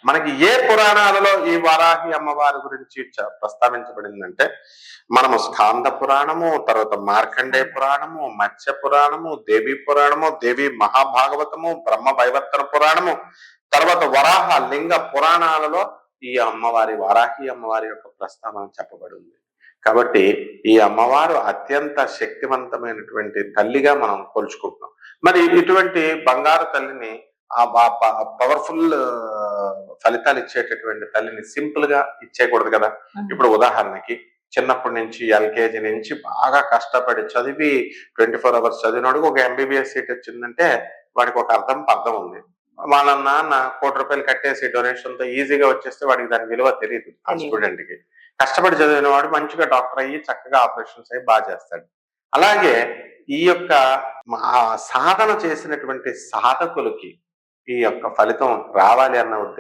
మనకి ఏ పురాణాలలో ఈ వారాహి అమ్మవారి గురించి ప్రస్తావించబడిందంటే, మనము స్కాంద పురాణము, తర్వాత మార్కండేయ పురాణము, మత్స్య పురాణము, దేవి పురాణము, దేవి మహాభాగవతము, బ్రహ్మ వైవర్తన పురాణము, తర్వాత వరాహ లింగ పురాణాలలో ఈ అమ్మవారి వారాహి అమ్మవారి యొక్క ప్రస్తావన చెప్పబడి ఉంది. కాబట్టి ఈ అమ్మవారు అత్యంత శక్తివంతమైనటువంటి తల్లిగా మనం కొలుచుకుంటున్నాం. మరి ఇటువంటి బంగారు తల్లిని ఆ పవర్ఫుల్ ఫలితాలు ఇచ్చేటటువంటి తల్లిని సింపుల్ గా ఇచ్చేయకూడదు కదా. ఇప్పుడు ఉదాహరణకి చిన్నప్పటి నుంచి ఎల్కేజీ నుంచి బాగా కష్టపడి చదివి 24 అవర్స్ చదివినాడు ఒక ఎంబీబీఎస్ సీట్ వచ్చిందంటే వాడికి ఒక అర్థం ఉంది. వాళ్ళ నాన్న ₹1,00,00,000 కట్టేసి డొనేషన్ తో ఈజీగా వచ్చేస్తే వాడికి దాని విలువ తెలియదు ఆ స్టూడెంట్ కి. కష్టపడి చదివిన వాడు మంచిగా డాక్టర్ అయ్యి చక్కగా ఆపరేషన్స్ అయ్యి బాగా చేస్తాడు. అలాగే ఈ యొక్క సాధన చేసినటువంటి సాధకులకి ఈ యొక్క ఫలితం రావాలి అన్న ఉద్దేశం